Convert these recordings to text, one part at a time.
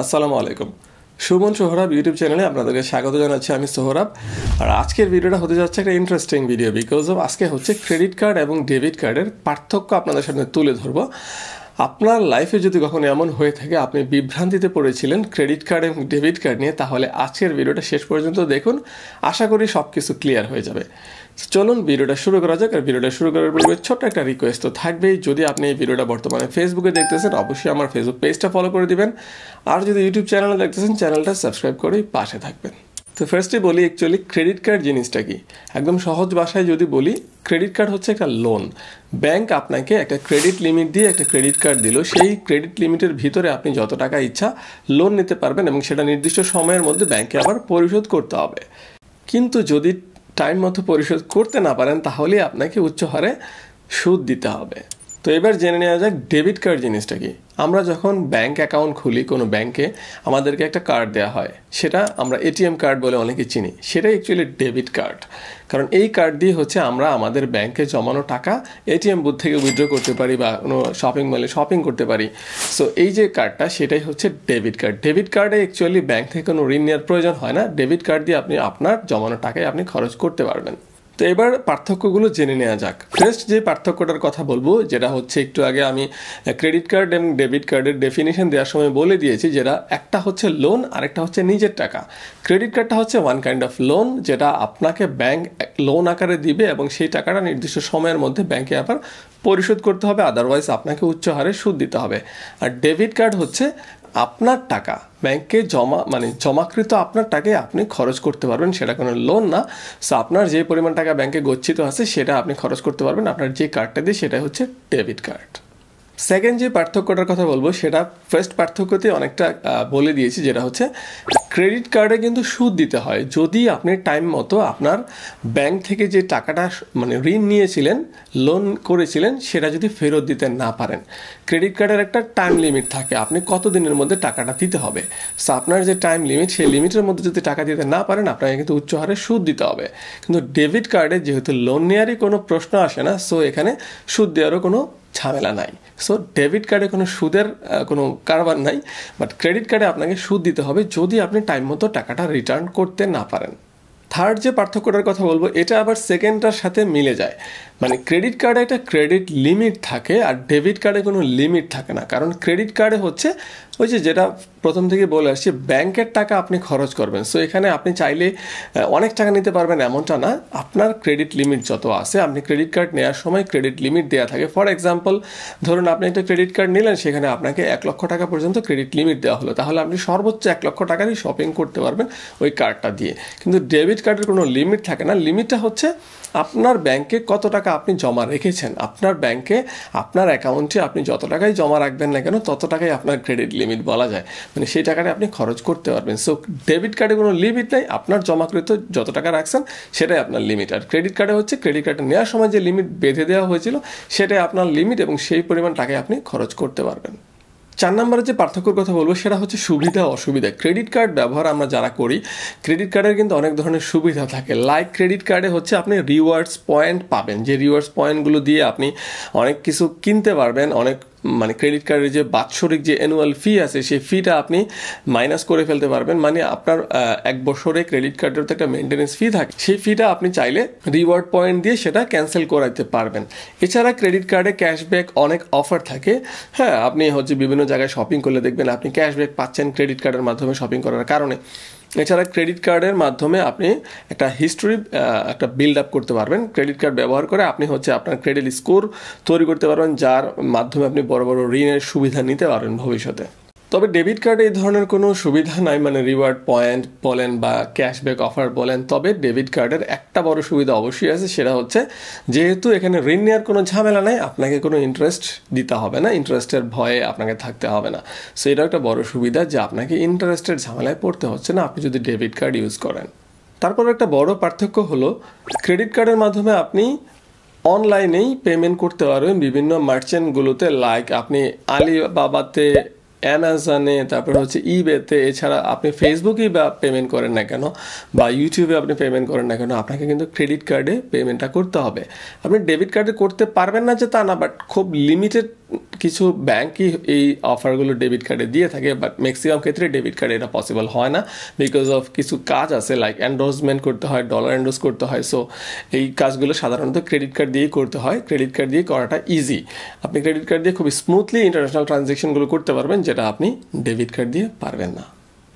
আসসালামু আলাইকুম। সুমন সোহরাব ইউটিউব চ্যানেলে আপনাদেরকে স্বাগত জানাচ্ছি। আমি সোহরাব। আর আজকের ভিডিওটা হতে যাচ্ছে একটা ইন্টারেস্টিং ভিডিও, বিকজ অফ আজকে হচ্ছে ক্রেডিট কার্ড এবং ডেবিট কার্ডের পার্থক্য আপনাদের সামনে তুলে ধরবো। আপনার লাইফে যদি কখনো এমন হয়ে থাকে আপনি বিভ্রান্তিতে পড়েছিলেন ক্রেডিট কার্ড এবং ডেবিট কার্ড নিয়ে, তাহলে আজকের ভিডিওটা শেষ পর্যন্ত দেখুন। আশা করি সব কিছু ক্লিয়ার হয়ে যাবে। চলুন ভিডিওটা শুরু করা যাক। আর ভিডিওটা শুরু করার পূর্বে ছোট্ট একটা রিকোয়েস্ট তো থাকবেই। যদি আপনি এই ভিডিওটা বর্তমানে ফেসবুকে দেখতেছেন, অবশ্যই আমার ফেসবুক পেজটা ফলো করে দিবেন। আর যদি ইউটিউব চ্যানেলে দেখতেছেন, চ্যানেলটা সাবস্ক্রাইব করেই পাশে থাকবেন। তো ফার্স্টে বলি অ্যাকচুয়ালি ক্রেডিট কার্ড জিনিসটা কি। একদম সহজ ভাষায় যদি বলি, ক্রেডিট কার্ড হচ্ছে একটা লোন। ব্যাংক আপনাকে একটা ক্রেডিট লিমিট দিয়ে একটা ক্রেডিট কার্ড দিল, সেই ক্রেডিট লিমিটের ভিতরে আপনি যত টাকা ইচ্ছা লোন নিতে পারবেন এবং সেটা নির্দিষ্ট সময়ের মধ্যে ব্যাংকে আবার পরিশোধ করতে হবে। কিন্তু যদি টাইম মতো পরিশোধ করতে না পারেন, তাহলে আপনাকে উচ্চ হারে সুদ দিতে হবে। তো এবার জেনে নেওয়া যাক ডেবিট কার্ড জিনিসটা কি। আমরা যখন ব্যাংক অ্যাকাউন্ট খুলি কোনো ব্যাংকে, আমাদেরকে একটা কার্ড দেওয়া হয়, সেটা আমরা এটিএম কার্ড বলে অনেকে চিনি। সেটাই অ্যাকচুয়ালি ডেবিট কার্ড। কারণ এই কার্ড দিয়ে হচ্ছে আমরা আমাদের ব্যাংকে জমানো টাকা এটিএম বুথ থেকে উইথড্র করতে পারি বা কোনো শপিং মলে শপিং করতে পারি। সো এই যে কার্ডটা, সেটাই হচ্ছে ডেবিট কার্ড। ডেবিট কার্ডে অ্যাকচুয়ালি ব্যাংক থেকে কোনো ঋণ নেওয়ার প্রয়োজন হয় না। ডেবিট কার্ড দিয়ে আপনি আপনার জমানো টাকায় আপনি খরচ করতে পারবেন। তো এবার পার্থক্যগুলো জেনে নেওয়া যাক। ফার্স্ট যে পার্থক্যটার কথা বলবো, যেটা হচ্ছে একটু আগে আমি ক্রেডিট কার্ড এবং ডেবিট কার্ডের ডেফিনেশন দেওয়ার সময় বলে দিয়েছি, যেটা একটা হচ্ছে লোন আর একটা হচ্ছে নিজের টাকা। ক্রেডিট কার্ডটা হচ্ছে ওয়ান কাইন্ড অফ লোন, যেটা আপনাকে ব্যাংক লোন আকারে দিবে এবং সেই টাকাটা নির্দিষ্ট সময়ের মধ্যে ব্যাংকে আবার পরিশোধ করতে হবে, আদারওয়াইজ আপনাকে উচ্চ হারে সুদ দিতে হবে। আর ডেবিট কার্ড হচ্ছে আপনার টাকা ব্যাংকে জমাকৃত আপনার টাকায় আপনি খরচ করতে পারবেন, সেটা কোনো লোন না। সো আপনার যে পরিমাণ টাকা ব্যাংকে গচ্ছিত আছে সেটা আপনি খরচ করতে পারবেন আপনার যে কার্ডটা দিয়ে, সেটা হচ্ছে ডেবিট কার্ড। সেকেন্ড যে পার্থক্যটার কথা বলবো, সেটা ফার্স্ট পার্থক্যতে অনেকটা বলে দিয়েছি, যেটা হচ্ছে ক্রেডিট কার্ডে কিন্তু সুদ দিতে হয় যদি আপনি টাইম মতো আপনার ব্যাংক থেকে যে টাকাটা ঋণ নিয়েছিলেন, লোন করেছিলেন, সেটা যদি ফেরত দিতে না পারেন। ক্রেডিট কার্ডের একটা টাইম লিমিট থাকে, আপনি কত দিনের মধ্যে টাকাটা দিতে হবে। সো আপনার যে টাইম লিমিট, সেই লিমিটের মধ্যে যদি টাকা দিতে না পারেন, আপনাকে কিন্তু উচ্চ হারে সুদ দিতে হবে। কিন্তু ডেবিট কার্ডে যেহেতু লোন নেওয়ারই কোনো প্রশ্ন আসে না, সো এখানে সুদ দেওয়ারও কোনো ঝামেলা নাই। সো ডেবিট কার্ডে কোনো সুদের কোনো কারবার নাই, বাট ক্রেডিট কার্ডে আপনাকে সুদ দিতে হবে যদি আপনি টাইম মতো টাকাটা রিটার্ন করতে না পারেন। থার্ড যে পার্থক্যটার কথা বলবো, এটা আবার সেকেন্ডটার সাথে মিলে যায়। ক্রেডিট কার্ডে একটা ক্রেডিট লিমিট থাকে আর ডেবিট কার্ডে কোনো লিমিট থাকে না। কারণ ক্রেডিট কার্ডে হচ্ছে ওই যেটা প্রথম থেকে বলে আসছি, ব্যাংকের টাকা আপনি খরচ করবেন। সো এখানে আপনি চাইলে অনেক টাকা নিতে পারবেন এমনটা না। আপনার ক্রেডিট লিমিট যত আছে, আপনি ক্রেডিট কার্ড নেওয়ার সময় ক্রেডিট লিমিট দেওয়া থাকে। ফর এক্সাম্পল, ধরুন আপনি একটা ক্রেডিট কার্ড নিলেন, সেখানে আপনাকে 1 লক্ষ টাকা পর্যন্ত ক্রেডিট লিমিট দেওয়া হলো, তাহলে আপনি সর্বোচ্চ 1 লক্ষ টাকারই শপিং করতে পারবেন ওই কার্ডটা দিয়ে। কিন্তু ডেবিট কার্ডের কোনো লিমিট থাকে না। লিমিটটা হচ্ছে আপনার ব্যাংকে কত টাকা আপনি জমা রেখেছেন। আপনার ব্যাংকে আপনার অ্যাকাউন্টে আপনি যত টাকাই জমা রাখবেন না কেন, তত টাকাই আপনার ক্রেডিট লিমিট বলা যায়। সেই টাকাটা আপনি খরচ করতে পারবেন। সো ডেবিট কার্ডে কোনো লিমিট নেই, আপনার জমাকৃত যত টাকা রাখছেন সেটাই আপনার লিমিট। আর ক্রেডিট কার্ডে হচ্ছে ক্রেডিট কার্ডে নেওয়ার সময় যে লিমিট বেঁধে দেওয়া হয়েছিল, সেটাই আপনার লিমিট এবং সেই পরিমাণ টাকায় আপনি খরচ করতে পারবেন। 4 নম্বরের যে পার্থক্যর কথা বলবো, সেটা হচ্ছে সুবিধা অসুবিধা। ক্রেডিট কার্ড ব্যবহার আমরা যারা করি, ক্রেডিট কার্ডের কিন্তু অনেক ধরনের সুবিধা থাকে। লাইক ক্রেডিট কার্ডে হচ্ছে আপনি রিওয়ার্ডস পয়েন্ট পাবেন, যে রিওয়ার্ডস পয়েন্টগুলো দিয়ে আপনি অনেক কিছু কিনতে পারবেন। অনেক ক্রেডিট কার্ডের যে বাৎসরিক যে অ্যানুয়াল ফি আছে, সেই ফিটা আপনি মাইনাস করে ফেলতে পারবেন। আপনার 1 বছরে ক্রেডিট কার্ডের তো একটা মেনটেন্যান্স ফি থাকে, সেই ফিটা আপনি চাইলে রিওয়ার্ড পয়েন্ট দিয়ে সেটা ক্যান্সেল করাতে পারবেন। এছাড়া ক্রেডিট কার্ডে ক্যাশব্যাক অনেক অফার থাকে। হ্যাঁ, আপনি হচ্ছে বিভিন্ন জায়গায় শপিং করলে দেখবেন আপনি ক্যাশব্যাক পাচ্ছেন ক্রেডিট কার্ডের মাধ্যমে শপিং করার কারণে। এছাড়া ক্রেডিট কার্ডের মাধ্যমে আপনি একটা হিস্ট্রি একটা বিল্ড আপ করতে পারবেন। ক্রেডিট কার্ড ব্যবহার করে আপনি হচ্ছে আপনার ক্রেডিট স্কোর তৈরি করতে পারবেন, যার মাধ্যমে আপনি বড় বড় ঋণের সুবিধা নিতে পারবেন ভবিষ্যতে। তবে ডেবিট কার্ডে এই ধরনের কোনো সুবিধা নাই, রিওয়ার্ড পয়েন্ট বলেন বা ক্যাশব্যাক অফার বলেন। তবে ডেবিট কার্ডের একটা বড় সুবিধা অবশ্যই আছে, সেটা হচ্ছে যেহেতু এখানে ঋণ নেওয়ার কোনো ঝামেলা নাই, আপনাকে কোনো ইন্টারেস্ট দিতে হবে না, ইন্টারেস্টের ভয়ে আপনাকে থাকতে হবে না। সো এটাও একটা বড় সুবিধা যে আপনাকে ইন্টারেস্টের ঝামেলায় পড়তে হচ্ছে না আপনি যদি ডেবিট কার্ড ইউজ করেন। তারপর একটা বড় পার্থক্য হলো, ক্রেডিট কার্ডের মাধ্যমে আপনি অনলাইনেই পেমেন্ট করতে পারবেন বিভিন্ন মার্চেন্টগুলোতে। লাইক আপনি আলিবাবাতে অ্যামাজনে, তারপর হচ্ছে ইবেতে, এছাড়া আপনি ফেসবুকেই বা পেমেন্ট করেন না কেন বা ইউটিউবে আপনি পেমেন্ট করেন না কেন, আপনাকে কিন্তু ক্রেডিট কার্ডে পেমেন্টটা করতে হবে। আপনি ডেবিট কার্ডে করতে পারবেন না যে তা না, বাট খুব লিমিটেড কিছু ব্যাংকই এই অফারগুলো ডেবিট কার্ডে দিয়ে থাকে, বাট ম্যাক্সিমাম ক্ষেত্রে ডেবিট কার্ডে এটা পসিবল হয় না বিকজ অফ কিছু কাজ আছে, লাইক এন্ডোর্সমেন্ট করতে হয়, ডলার এন্ডোর্স করতে হয়। সো এই কাজগুলো সাধারণত ক্রেডিট কার্ড দিয়েই করতে হয়। ক্রেডিট কার্ড দিয়ে করাটা ইজি, আপনি ক্রেডিট কার্ড দিয়ে খুব স্মুথলি ইন্টারন্যাশনাল ট্রানজ্যাকশনগুলো করতে পারবেন, যেটা আপনি ডেবিট কার্ড দিয়ে পারবেন না।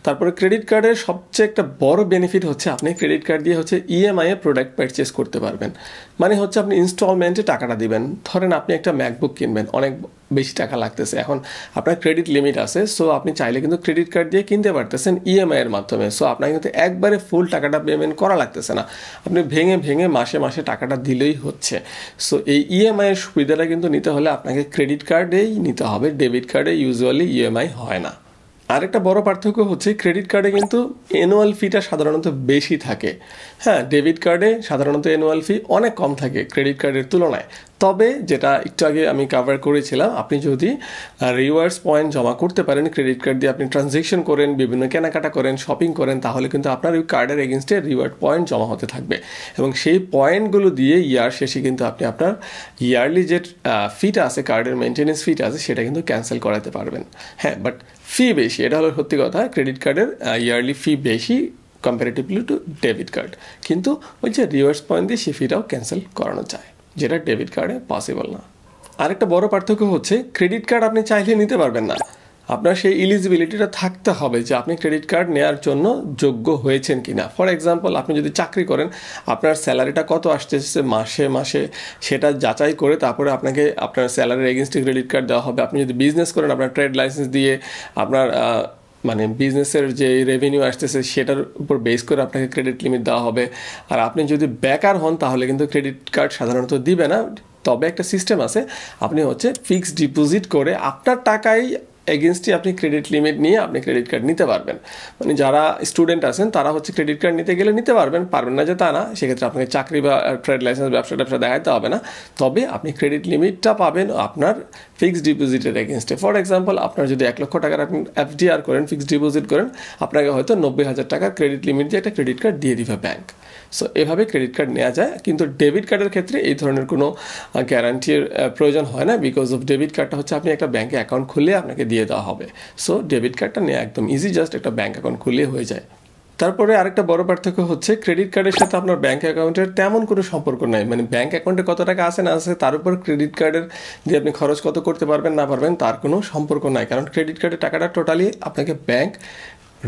তারপরে ক্রেডিট কার্ডের সবচেয়ে একটা বড় বেনিফিট হচ্ছে আপনি ক্রেডিট কার্ড দিয়ে হচ্ছে ইএমআই এ প্রোডাক্ট পারচেস করতে পারবেন। মানে হচ্ছে আপনি ইনস্টলমেন্টে টাকাটা দিবেন। ধরেন আপনি একটা ম্যাকবুক কিনবেন, অনেক বেশি টাকা লাগতেছে, এখন আপনার ক্রেডিট লিমিট আছে, সো আপনি চাইলে কিন্তু ক্রেডিট কার্ড দিয়ে কিনতে পারতেছেন ইএমআই এর মাধ্যমে। সো আপনাকে কিন্তু একবারে ফুল টাকাটা পেমেন্ট করা লাগতেছে না, আপনি ভেঙে ভেঙে মাসে মাসে টাকাটা দিলেই হচ্ছে। সো এই ইএমআই এর সুবিধাটা কিন্তু নিতে হলে আপনাকে ক্রেডিট কার্ডেই নিতে হবে, ডেবিট কার্ডে ইউজুয়ালি ইএমআই হয় না। আরেকটা বড় পার্থক্য হচ্ছে ক্রেডিট কার্ডে কিন্তু অ্যানুয়াল ফিটা সাধারণত বেশি থাকে। হ্যাঁ, ডেবিট কার্ডে সাধারণত অ্যানুয়াল ফি অনেক কম থাকে ক্রেডিট কার্ডের তুলনায়। তবে যেটা একটু আগে আমি কভার করেছিলাম, আপনি যদি রিওয়ার্ডস পয়েন্ট জমা করতে পারেন ক্রেডিট কার্ড দিয়ে, আপনি ট্রানজ্যাকশন করেন, বিভিন্ন কেনাকাটা করেন, শপিং করেন, তাহলে কিন্তু আপনার ওই কার্ডের এগেনস্টে রিওয়ার্ড পয়েন্ট জমা হতে থাকবে এবং সেই পয়েন্টগুলো দিয়ে ইয়ার শেষে কিন্তু আপনি আপনার ইয়ারলি যে ফিটা আছে, কার্ডের মেনটেন্যান্স ফিটা আছে, সেটা কিন্তু ক্যান্সেল করাতে পারবেন। হ্যাঁ, বাট ফি বেশি, এটা হলো সত্যি কথা। ক্রেডিট কার্ডের ইয়ারলি ফি বেশি কম্পারেটিভলি টু ডেবিট কার্ড, কিন্তু ওই যে রিওয়ার্ডস পয়েন্ট দিয়ে সেই ফিটাও ক্যান্সেল করানো যায়, যেটা ডেবিট কার্ডে পসিবল না। আরেকটা বড় পার্থক্য হচ্ছে ক্রেডিট কার্ড আপনি চাইলে নিতে পারবেন না, আপনার সেই এলিজিবিলিটিটা থাকতে হবে যে আপনি ক্রেডিট কার্ড নেওয়ার জন্য যোগ্য হয়েছেন কিনা। ফর এক্সাম্পল, আপনি যদি চাকরি করেন, আপনার স্যালারিটা কত আসতেছে মাসে মাসে সেটা যাচাই করে তারপরে আপনাকে আপনার স্যালারির এগেনস্টে ক্রেডিট কার্ড দেওয়া হবে। আপনি যদি বিজনেস করেন, আপনার ট্রেড লাইসেন্স দিয়ে আপনার মানে বিজনেসের যে রেভিনিউ আসতেছে সেটার উপর বেস করে আপনাকে ক্রেডিট লিমিট দেওয়া হবে। আর আপনি যদি বেকার হন তাহলে কিন্তু ক্রেডিট কার্ড সাধারণত দিবে না। তবে একটা সিস্টেম আছে, আপনি হচ্ছে ফিক্সড ডিপোজিট করে আপনার টাকায় এগেনস্টে আপনি ক্রেডিট লিমিট নিয়ে আপনি ক্রেডিট কার্ড নিতে পারবেন। মানে যারা স্টুডেন্ট আছেন তারা হচ্ছে ক্রেডিট কার্ড নিতে গেলে নিতে পারবেন, পারবেন না যে তা না, সেক্ষেত্রে আপনাকে চাকরি বা ট্রেড লাইসেন্স ব্যবসা দেখাতে হবে না। তবে আপনি ক্রেডিট লিমিটটা পাবেন আপনার ফিক্সড ডিপোজিটের এগেনস্টে। ফর এক্সাম্পল, আপনার যদি 1 লক্ষ টাকার আপনি এফডিআর করেন, ফিক্সড ডিপোজিট করেন, আপনাকে হয়তো 90,000 টাকার ক্রেডিট লিমিট দিয়ে একটা ক্রেডিট কার্ড দিয়ে দিবে ব্যাংক। সো এভাবে ক্রেডিট কার্ড নেওয়া যায়, কিন্তু ডেবিট কার্ডের ক্ষেত্রে এই ধরনের কোনো গ্যারান্টির প্রয়োজন হয় না, বিকজ অফ ডেবিট কার্ডটা হচ্ছে আপনি একটা ব্যাঙ্কে অ্যাকাউন্ট খুলে আপনাকে দিয়ে দেওয়া হবে। সো ডেবিট কার্ডটা নেওয়া একদম ইজি, জাস্ট একটা ব্যাঙ্ক অ্যাকাউন্ট খুলে হয়ে যায়। তারপরে আরেকটা বড় পার্থক্য হচ্ছে ক্রেডিট কার্ডের সাথে আপনার ব্যাঙ্ক অ্যাকাউন্টের তেমন কোনো সম্পর্ক নাই। মানে ব্যাঙ্ক অ্যাকাউন্টে কত টাকা আছে না আছে তার উপর ক্রেডিট কার্ডের দিয়ে আপনি খরচ কত করতে পারবেন না পারবেন তার কোনো সম্পর্ক নাই, কারণ ক্রেডিট কার্ডের টাকাটা টোটালি আপনাকে ব্যাঙ্ক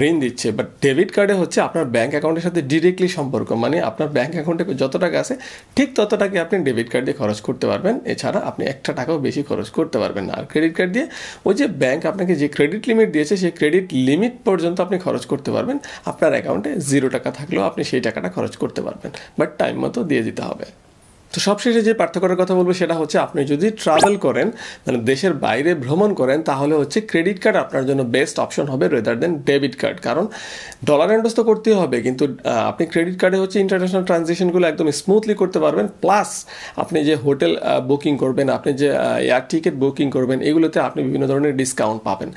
ঋণ দিচ্ছে। বাট ডেবিট কার্ডে হচ্ছে আপনার ব্যাঙ্ক অ্যাকাউন্টের সাথে ডিরেক্টলি সম্পর্ক, মানে আপনার ব্যাঙ্ক অ্যাকাউন্টে যত টাকা আছে ঠিক তত টাকা আপনি ডেবিট কার্ড দিয়ে খরচ করতে পারবেন, এছাড়া আপনি একটা টাকাও বেশি খরচ করতে পারবেন না। আর ক্রেডিট কার্ড দিয়ে ওই যে ব্যাঙ্ক আপনাকে যে ক্রেডিট লিমিট দিয়েছে সেই ক্রেডিট লিমিট পর্যন্ত আপনি খরচ করতে পারবেন, আপনার অ্যাকাউন্টে 0 টাকা থাকলেও আপনি সেই টাকাটা খরচ করতে পারবেন, বাট টাইম মতো দিয়ে দিতে হবে। তো সবশেষে যে পার্থক্যের কথা বলবো সেটা হচ্ছে আপনি যদি ট্রাভেল করেন, মানে দেশের বাইরে ভ্রমণ করেন, তাহলে হচ্ছে ক্রেডিট কার্ড আপনার জন্য বেস্ট অপশন হবে রেদার দেন ডেবিট কার্ড। কারণ ডলার এন্ডোর্স তো করতেই হবে, কিন্তু আপনি ক্রেডিট কার্ডে হচ্ছে ইন্টারন্যাশনাল ট্রানজ্যাকশনগুলো একদম স্মুথলি করতে পারবেন। প্লাস আপনি যে হোটেল বুকিং করবেন, আপনি যে এয়ার টিকিট বুকিং করবেন, এগুলোতে আপনি বিভিন্ন ধরনের ডিসকাউন্ট পাবেন।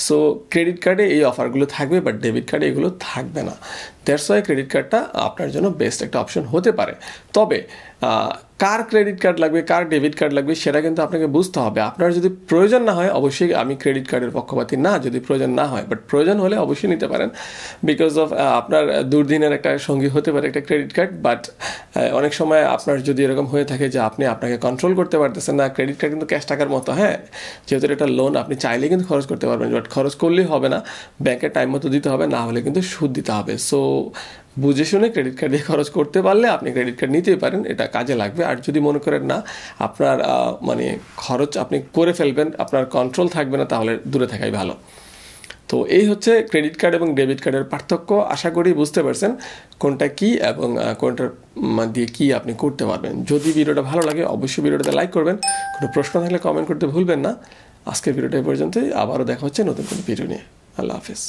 সো ক্রেডিট কার্ডে এই অফারগুলো থাকবে, বাট ডেবিট কার্ডে এগুলো থাকবে না। দ্যাটস ওয়াই ক্রেডিট কার্ডটা আপনার জন্য বেস্ট একটা অপশন হতে পারে। তবে কার ক্রেডিট কার্ড লাগবে, কার ডেবিট কার্ড লাগবে সেটা কিন্তু আপনাকে বুঝতে হবে। আপনার যদি প্রয়োজন না হয়, অবশ্যই আমি ক্রেডিট কার্ডের পক্ষপাতী না যদি প্রয়োজন না হয়, বাট প্রয়োজন হলে অবশ্যই নিতে পারেন, বিকজ অফ আপনার দুর্দিনের একটা সঙ্গী হতে পারে একটা ক্রেডিট কার্ড। বাট অনেক সময় আপনার যদি এরকম হয়ে থাকে যে আপনাকে কন্ট্রোল করতে পারতেছেন না, ক্রেডিট কার্ড কিন্তু ক্যাশ টাকার মতো, হ্যাঁ, যেহেতু এটা লোন আপনি চাইলে কিন্তু খরচ করতে পারবেন, বাট খরচ করলেই হবে না, ব্যাংকের টাইম মতো দিতে হবে, না হলে কিন্তু সুদ দিতে হবে। সো বুঝে শুনে ক্রেডিট কার্ড দিয়ে খরচ করতে পারলে আপনি ক্রেডিট কার্ড নিতেই পারেন, এটা কাজে লাগবে। আর যদি মনে করেন না আপনার মানে খরচ আপনি করে ফেলবেন, আপনার কন্ট্রোল থাকবে না, তাহলে দূরে থাকাই ভালো। তো এই হচ্ছে ক্রেডিট কার্ড এবং ডেবিট কার্ডের পার্থক্য। আশা করি বুঝতে পারছেন কোনটা কি এবং কোনটার দিয়ে কি আপনি করতে পারবেন। যদি ভিডিওটা ভালো লাগে অবশ্যই ভিডিওটাতে লাইক করবেন, কোনো প্রশ্ন থাকলে কমেন্ট করতে ভুলবেন না। আজকের ভিডিওটা এই পর্যন্তই, আবারও দেখা হচ্ছে নতুন কোনো ভিডিও নিয়ে। আল্লাহ হাফেজ।